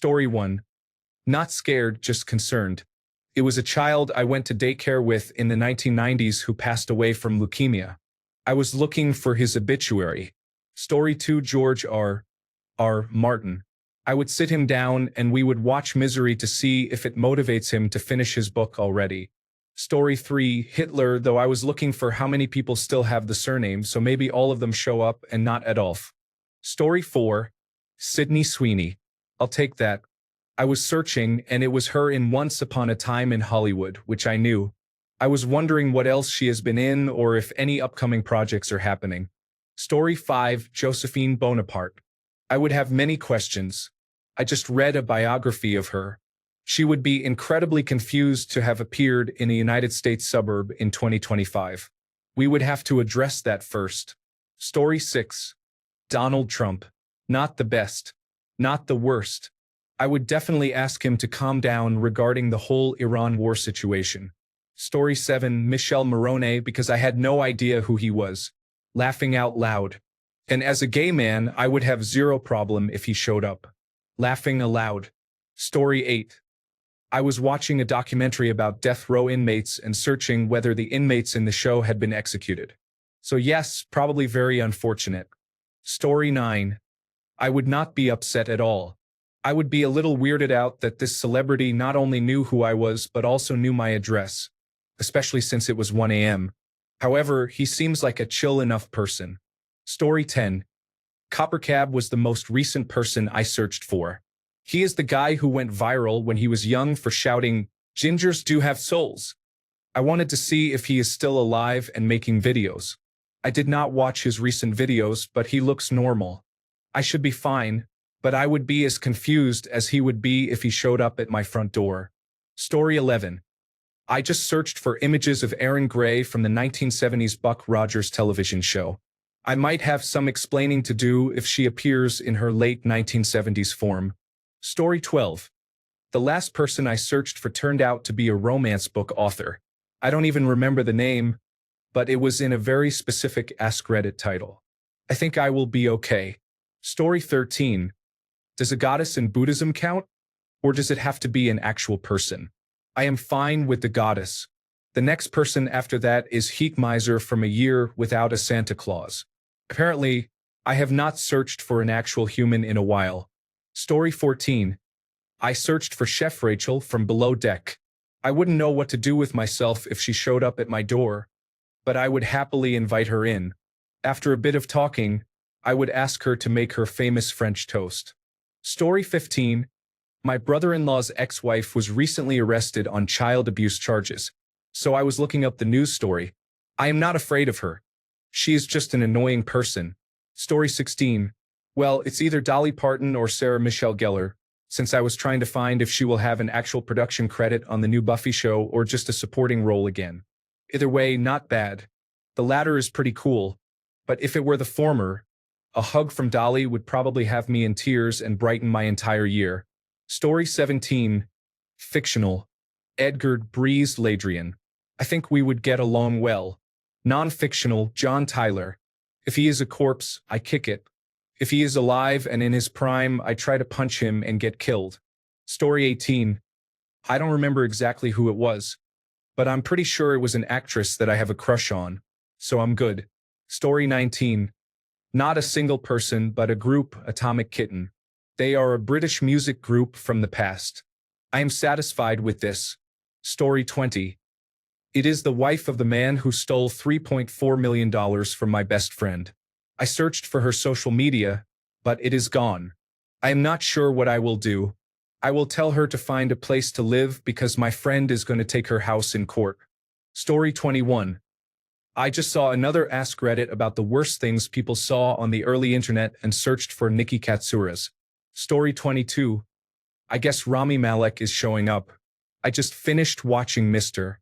Story 1. Not scared, just concerned. It was a child I went to daycare with in the 1990s who passed away from leukemia. I was looking for his obituary. Story 2. George R. Martin. I would sit him down and we would watch Misery to see if it motivates him to finish his book already. Story 3. Hitler, though I was looking for how many people still have the surname, so maybe all of them show up and not Adolf. Story 4. Sydney Sweeney. I'll take that. I was searching and it was her in Once Upon a Time in Hollywood, which I knew. I was wondering what else she has been in or if any upcoming projects are happening. Story 5. Josephine Bonaparte. I would have many questions. I just read a biography of her. She would be incredibly confused to have appeared in a United States suburb in 2025. We would have to address that first. Story 6. Donald Trump. Not the best. Not the worst. I would definitely ask him to calm down regarding the whole Iran war situation. Story 7. Michel Morone, because I had no idea who he was. Laughing out loud. And as a gay man, I would have zero problem if he showed up. Laughing aloud. Story 8. I was watching a documentary about death row inmates and searching whether the inmates in the show had been executed. So yes, probably very unfortunate. Story 9. I would not be upset at all. I would be a little weirded out that this celebrity not only knew who I was but also knew my address, especially since it was 1 a.m. However, he seems like a chill enough person. Story 10. Coppercab was the most recent person I searched for. He is the guy who went viral when he was young for shouting, "Gingers do have souls." I wanted to see if he is still alive and making videos. I did not watch his recent videos, but he looks normal. I should be fine, but I would be as confused as he would be if he showed up at my front door. Story 11. I just searched for images of Erin Gray from the 1970s Buck Rogers television show. I might have some explaining to do if she appears in her late 1970s form. Story 12. The last person I searched for turned out to be a romance book author. I don't even remember the name, but it was in a very specific AskReddit title. I think I will be okay. Story 13. Does a goddess in Buddhism count? Or does it have to be an actual person? I am fine with the goddess. The next person after that is Heek Miser from A Year Without a Santa Claus. Apparently, I have not searched for an actual human in a while. Story 14. I searched for Chef Rachel from Below Deck. I wouldn't know what to do with myself if she showed up at my door, but I would happily invite her in. After a bit of talking, I would ask her to make her famous French toast. Story 15. My brother-in-law's ex-wife was recently arrested on child abuse charges, so I was looking up the news story. I am not afraid of her. She is just an annoying person. Story 16. Well, it's either Dolly Parton or Sarah Michelle Gellar, since I was trying to find if she will have an actual production credit on the new Buffy show or just a supporting role again. Either way, not bad. The latter is pretty cool, but if it were the former, a hug from Dolly would probably have me in tears and brighten my entire year. Story 17. Fictional. Edgar Breeze Ladrian. I think we would get along well. Non-fictional. John Tyler. If he is a corpse, I kick it. If he is alive and in his prime, I try to punch him and get killed. Story 18. I don't remember exactly who it was, but I'm pretty sure it was an actress that I have a crush on, so I'm good. Story 19. Not a single person, but a group, Atomic Kitten. They are a British music group from the past. I am satisfied with this. Story 20. It is the wife of the man who stole $3.4 million from my best friend. I searched for her social media, but it is gone. I am not sure what I will do. I will tell her to find a place to live because my friend is going to take her house in court. Story 21. I just saw another AskReddit about the worst things people saw on the early internet and searched for Nikki Katsouras. Story 22. I guess Rami Malek is showing up. I just finished watching Mr.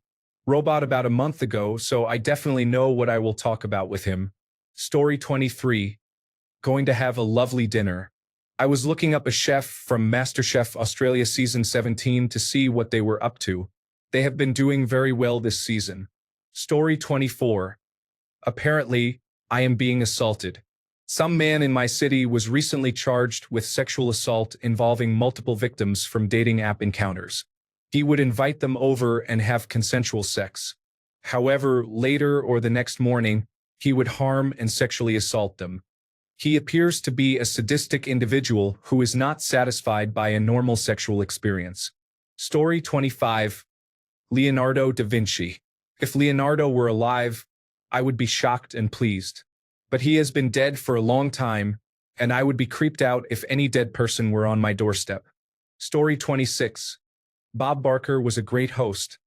Robot about a month ago, so I definitely know what I will talk about with him. Story 23. Going to have a lovely dinner. I was looking up a chef from MasterChef Australia Season 17 to see what they were up to. They have been doing very well this season. Story 24. Apparently, I am being assaulted. Some man in my city was recently charged with sexual assault involving multiple victims from dating app encounters. He would invite them over and have consensual sex. However, later or the next morning, he would harm and sexually assault them. He appears to be a sadistic individual who is not satisfied by a normal sexual experience. Story 25. Leonardo da Vinci. If Leonardo were alive, I would be shocked and pleased. But he has been dead for a long time, and I would be creeped out if any dead person were on my doorstep. Story 26. Bob Barker was a great host,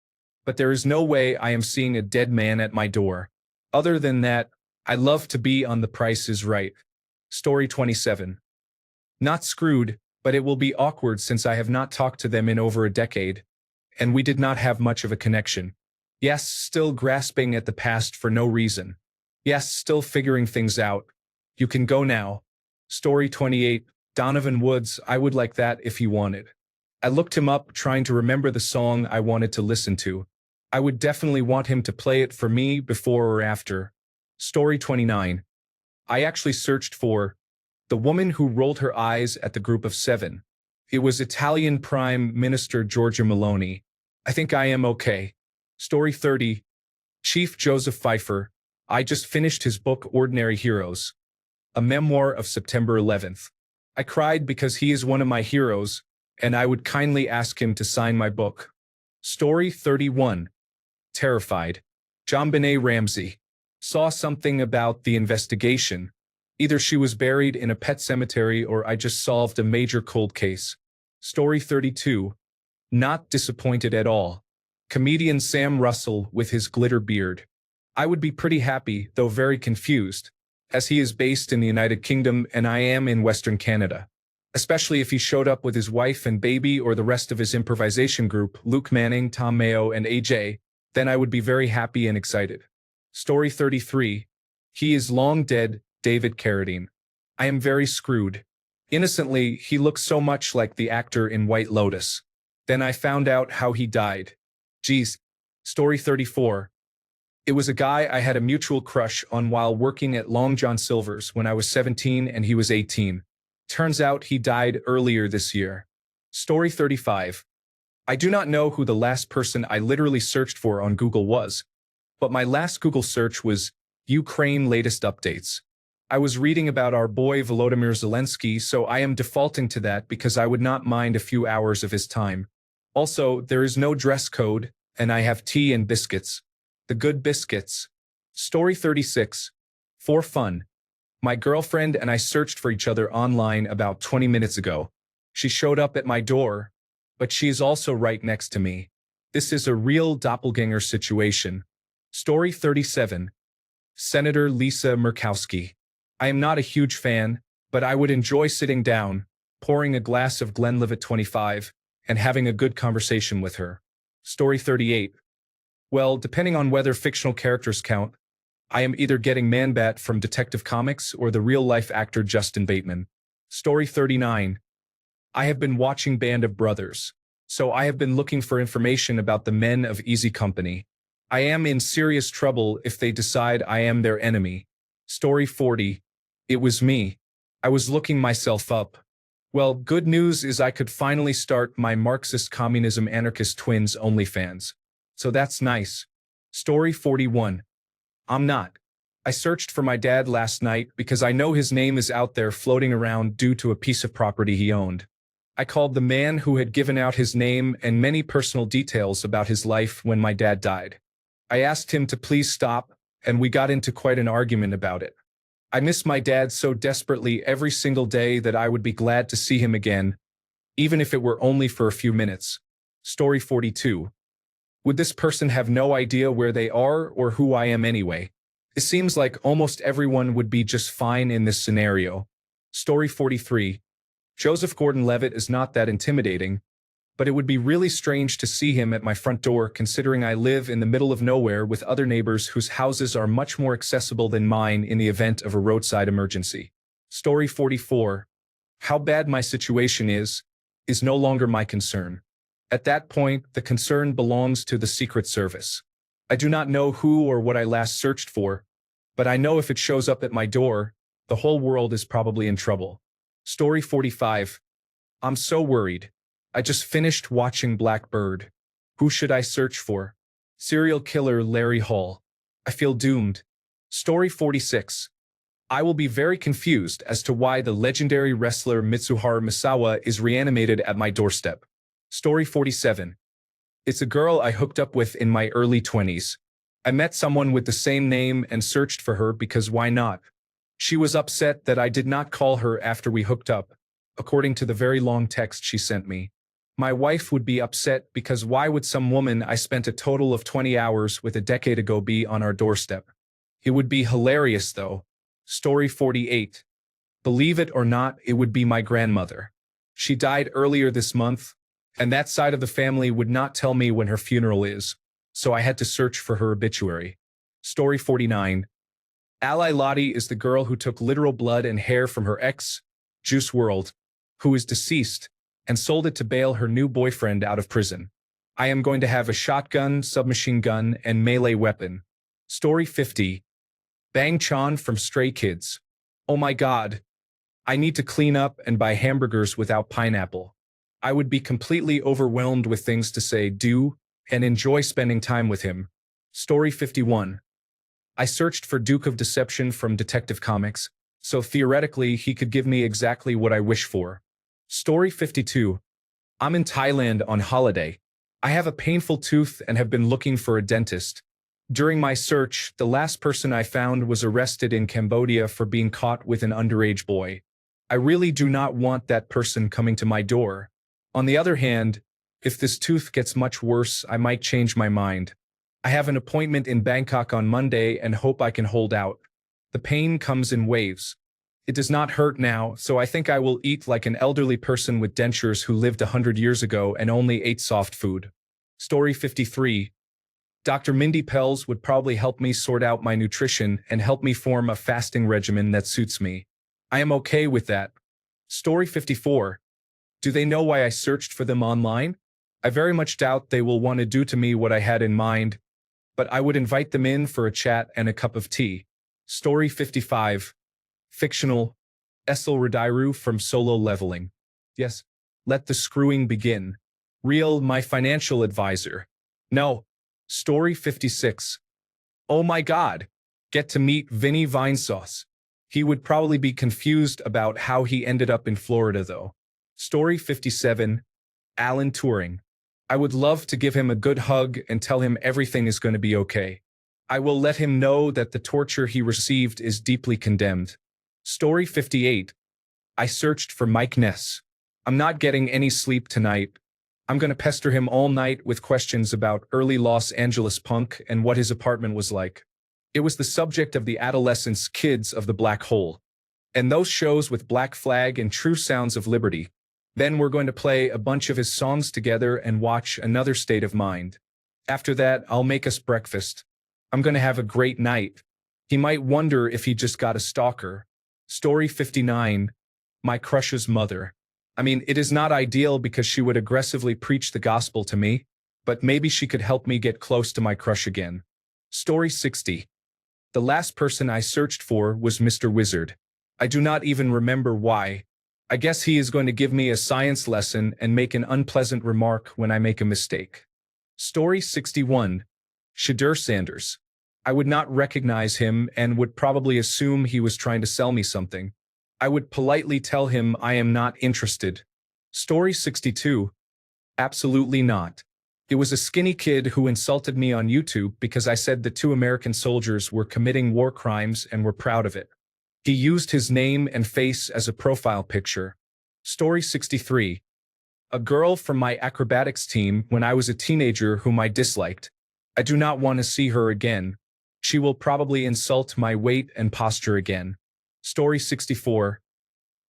but there is no way I am seeing a dead man at my door. Other than that, I love to be on The Price is Right. Story 27. Not screwed, but it will be awkward since I have not talked to them in over a decade, and we did not have much of a connection. Yes, still grasping at the past for no reason. Yes, still figuring things out. You can go now. Story 28. Donovan Woods, I would like that if he wanted. I looked him up trying to remember the song I wanted to listen to. I would definitely want him to play it for me before or after. Story 29. I actually searched for the woman who rolled her eyes at the group of 7. It was Italian Prime Minister Giorgia Meloni. I think I am okay. Story 30. Chief Joseph Pfeiffer. I just finished his book Ordinary Heroes, a memoir of September 11th. I cried because he is one of my heroes, and I would kindly ask him to sign my book. Story 31. Terrified. JonBenet Ramsey. Saw something about the investigation. Either she was buried in a pet cemetery or I just solved a major cold case. Story 32. Not disappointed at all. Comedian Sam Russell with his glitter beard. I would be pretty happy, though very confused, as he is based in the United Kingdom and I am in Western Canada. Especially if he showed up with his wife and baby or the rest of his improvisation group, Luke Manning, Tom Mayo, and AJ, then I would be very happy and excited. Story 33. He is long dead, David Carradine. I am very screwed. Innocently, he looks so much like the actor in White Lotus. Then I found out how he died. Geez. Story 34. It was a guy I had a mutual crush on while working at Long John Silver's when I was 17 and he was 18. Turns out he died earlier this year. Story 35. I do not know who the last person I literally searched for on Google was, but my last Google search was Ukraine latest updates. I was reading about our boy Volodymyr Zelensky, so I am defaulting to that because I would not mind a few hours of his time. Also, there is no dress code, and I have tea and biscuits. The good biscuits. Story 36. For fun. My girlfriend and I searched for each other online about 20 minutes ago. She showed up at my door, but she is also right next to me. This is a real doppelganger situation. Story 37. Senator Lisa Murkowski. I am not a huge fan, but I would enjoy sitting down, pouring a glass of Glenlivet 25, and having a good conversation with her. Story 38. Well, depending on whether fictional characters count, I am either getting Man-Bat from Detective Comics or the real-life actor Justin Bateman. Story 39. I have been watching Band of Brothers, so I have been looking for information about the men of Easy Company. I am in serious trouble if they decide I am their enemy. Story 40. It was me. I was looking myself up. Well, good news is I could finally start my Marxist Communism Anarchist Twins OnlyFans. So that's nice. Story 41. I'm not. I searched for my dad last night because I know his name is out there floating around due to a piece of property he owned. I called the man who had given out his name and many personal details about his life when my dad died. I asked him to please stop, and we got into quite an argument about it. I miss my dad so desperately every single day that I would be glad to see him again, even if it were only for a few minutes. Story 42. Would this person have no idea where they are or who I am anyway? It seems like almost everyone would be just fine in this scenario. Story 43. Joseph Gordon-Levitt is not that intimidating, but it would be really strange to see him at my front door considering I live in the middle of nowhere with other neighbors whose houses are much more accessible than mine in the event of a roadside emergency. Story 44. How bad my situation is no longer my concern. At that point, the concern belongs to the Secret Service. I do not know who or what I last searched for, but I know if it shows up at my door, The whole world is probably in trouble. Story 45. I'm so worried. I just finished watching Blackbird. Who should I search for? Serial killer Larry Hall. I feel doomed. Story 46. I will be very confused as to why the legendary wrestler Mitsuharu Misawa is reanimated at my doorstep. Story 47. It's a girl I hooked up with in my early 20s. I met someone with the same name and searched for her because why not? She was upset that I did not call her after we hooked up, according to the very long text she sent me. My wife would be upset because why would some woman I spent a total of 20 hours with a decade ago be on our doorstep? It would be hilarious though. Story 48. Believe it or not, it would be my grandmother. She died earlier this month, and that side of the family would not tell me when her funeral is, so I had to search for her obituary. Story 49. Ally Lottie is the girl who took literal blood and hair from her ex, Juice WRLD, who is deceased, and sold it to bail her new boyfriend out of prison. I am going to have a shotgun, submachine gun, and melee weapon. Story 50. Bang Chan from Stray Kids. Oh my god. I need to clean up and buy hamburgers without pineapple. I would be completely overwhelmed with things to say, do, and enjoy spending time with him. Story 51. I searched for Duke of Deception from Detective Comics, so theoretically he could give me exactly what I wish for. Story 52. I'm in Thailand on holiday. I have a painful tooth and have been looking for a dentist. During my search, the last person I found was arrested in Cambodia for being caught with an underage boy. I really do not want that person coming to my door. On the other hand, if this tooth gets much worse, I might change my mind. I have an appointment in Bangkok on Monday and hope I can hold out. The pain comes in waves. It does not hurt now, so I think I will eat like an elderly person with dentures who lived 100 years ago and only ate soft food. Story 53. Dr. Mindy Pelz would probably help me sort out my nutrition and help me form a fasting regimen that suits me. I am okay with that. Story 54. Do they know why I searched for them online? I very much doubt they will want to do to me what I had in mind, but I would invite them in for a chat and a cup of tea. Story 55. Fictional. Essel Radiru from Solo Leveling. Yes. Let the screwing begin. Real, my financial advisor. No. Story 56. Oh my god. Get to meet Vinny Vinesauce. He would probably be confused about how he ended up in Florida though. Story 57. Alan Turing. I would love to give him a good hug and tell him everything is going to be okay. I will let him know that the torture he received is deeply condemned. Story 58. I searched for Mike Ness. I'm not getting any sleep tonight. I'm going to pester him all night with questions about early Los Angeles punk and what his apartment was like. It was the subject of the adolescence Kids of the Black Hole. And those shows with Black Flag and True Sounds of Liberty. Then we're going to play a bunch of his songs together and watch Another State of Mind. After that, I'll make us breakfast. I'm going to have a great night. He might wonder if he just got a stalker. Story 59. My crush's mother. I mean, it is not ideal because she would aggressively preach the gospel to me, but maybe she could help me get close to my crush again. Story 60. The last person I searched for was Mr. Wizard. I do not even remember why. I guess he is going to give me a science lesson and make an unpleasant remark when I make a mistake. Story 61. Shadur Sanders. I would not recognize him and would probably assume he was trying to sell me something. I would politely tell him I am not interested. Story 62. Absolutely not. It was a skinny kid who insulted me on YouTube because I said the 2 American soldiers were committing war crimes and were proud of it. He used his name and face as a profile picture. Story 63. A girl from my acrobatics team when I was a teenager whom I disliked. I do not want to see her again. She will probably insult my weight and posture again. Story 64.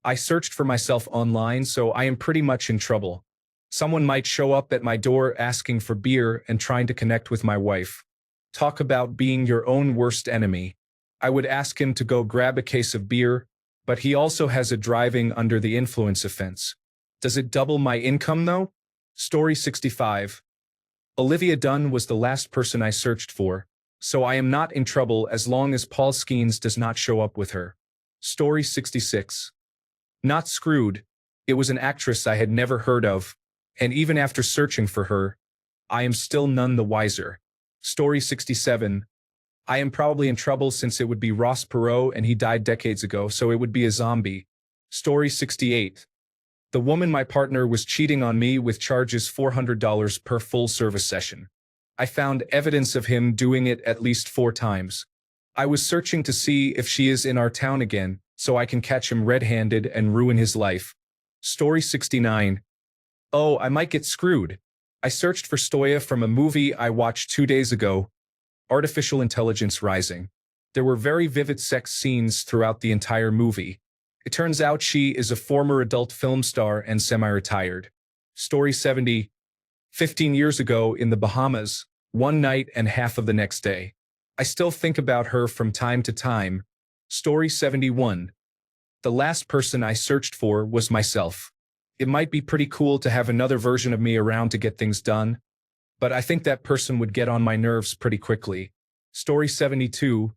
I searched for myself online, so I am pretty much in trouble. Someone might show up at my door asking for beer and trying to connect with my wife. Talk about being your own worst enemy. I would ask him to go grab a case of beer, but he also has a driving under the influence offense. Does it double my income though? Story 65. Olivia Dunn was the last person I searched for, so I am not in trouble as long as Paul Skeens does not show up with her. Story 66. Not screwed. It was an actress I had never heard of, and even after searching for her, I am still none the wiser. Story 67. I am probably in trouble since it would be Ross Perot and he died decades ago, so it would be a zombie. Story 68. The woman my partner was cheating on me with charges $400 per full service session. I found evidence of him doing it at least 4 times. I was searching to see if she is in our town again, so I can catch him red-handed and ruin his life. Story 69. Oh, I might get screwed. I searched for Stoya from a movie I watched 2 days ago, Artificial Intelligence Rising. There were very vivid sex scenes throughout the entire movie. It turns out she is a former adult film star and semi-retired. Story 70. 15 years ago in the Bahamas, one night and half of the next day. I still think about her from time to time. Story 71. The last person I searched for was myself. It might be pretty cool to have another version of me around to get things done, but I think that person would get on my nerves pretty quickly. Story 72.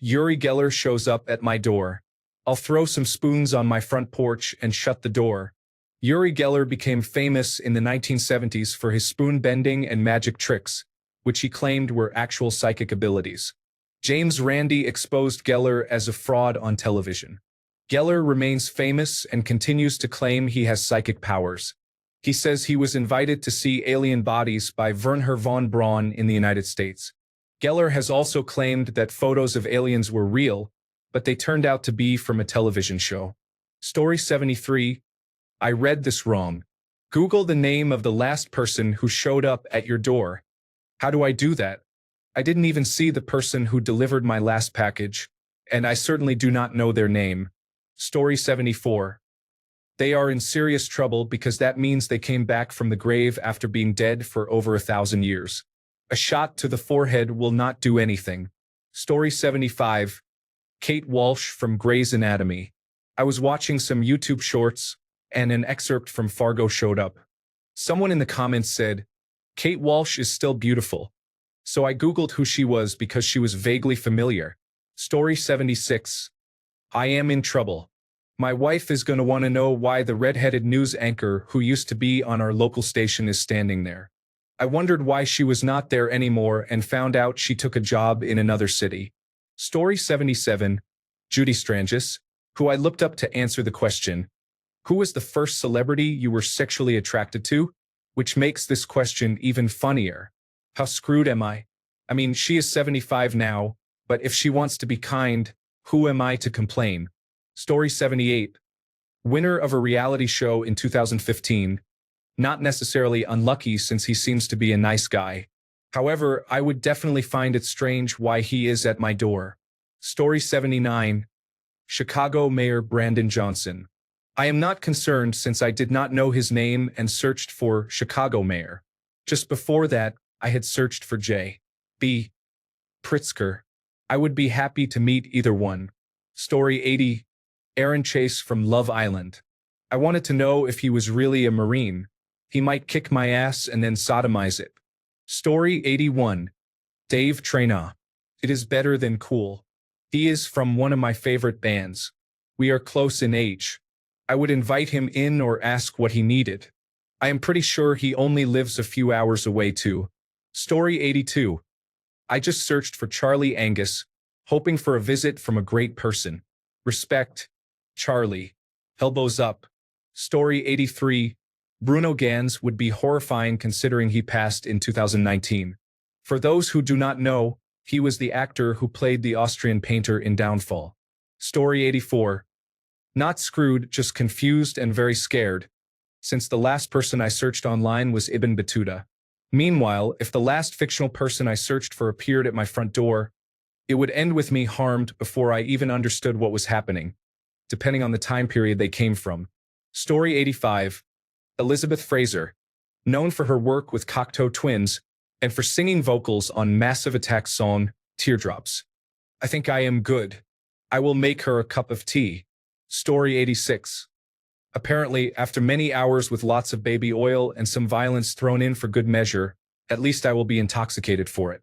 Uri Geller shows up at my door. I'll throw some spoons on my front porch and shut the door. Uri Geller became famous in the 1970s for his spoon bending and magic tricks, which he claimed were actual psychic abilities. James Randi exposed Geller as a fraud on television. Geller remains famous and continues to claim he has psychic powers. He says he was invited to see alien bodies by Wernher von Braun in the United States. Geller has also claimed that photos of aliens were real, but they turned out to be from a television show. Story 73. I read this wrong. Google the name of the last person who showed up at your door. How do I do that? I didn't even see the person who delivered my last package, and I certainly do not know their name. Story 74. They are in serious trouble because that means they came back from the grave after being dead for over 1,000 years. A shot to the forehead will not do anything. Story 75. Kate Walsh from Grey's Anatomy. I was watching some YouTube shorts, and an excerpt from Fargo showed up. Someone in the comments said, Kate Walsh is still beautiful. So I Googled who she was because she was vaguely familiar. Story 76. I am in trouble. My wife is going to want to know why the red-headed news anchor who used to be on our local station is standing there. I wondered why she was not there anymore and found out she took a job in another city. Story 77. Judy Strangis, who I looked up to answer the question, who was the first celebrity you were sexually attracted to? Which makes this question even funnier. How screwed am I? I mean, she is 75 now, but if she wants to be kind, who am I to complain? Story 78. Winner of a reality show in 2015. Not necessarily unlucky since he seems to be a nice guy. However, I would definitely find it strange why he is at my door. Story 79. Chicago Mayor Brandon Johnson. I am not concerned since I did not know his name and searched for Chicago Mayor. Just before that, I had searched for J.B. Pritzker. I would be happy to meet either one. Story 80. Aaron Chase from Love Island. I wanted to know if he was really a Marine. He might kick my ass and then sodomize it. Story 81. Dave Traina. It is better than cool. He is from one of my favorite bands. We are close in age. I would invite him in or ask what he needed. I am pretty sure he only lives a few hours away too. Story 82. I just searched for Charlie Angus, hoping for a visit from a great person. Respect, Charlie. Elbows up. Story 83. Bruno Ganz would be horrifying considering he passed in 2019. For those who do not know, he was the actor who played the Austrian painter in Downfall. Story 84. Not screwed, just confused and very scared, since the last person I searched online was Ibn Battuta. Meanwhile, if the last fictional person I searched for appeared at my front door, it would end with me harmed before I even understood what was happening, depending on the time period they came from. Story 85. Elizabeth Fraser, known for her work with Cocteau Twins and for singing vocals on Massive Attack's song, Teardrops. I think I am good. I will make her a cup of tea. Story 86. Apparently, after many hours with lots of baby oil and some violence thrown in for good measure, at least I will be intoxicated for it.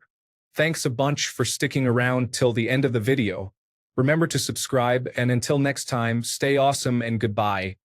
Thanks a bunch for sticking around till the end of the video. Remember to subscribe, and until next time, stay awesome and goodbye.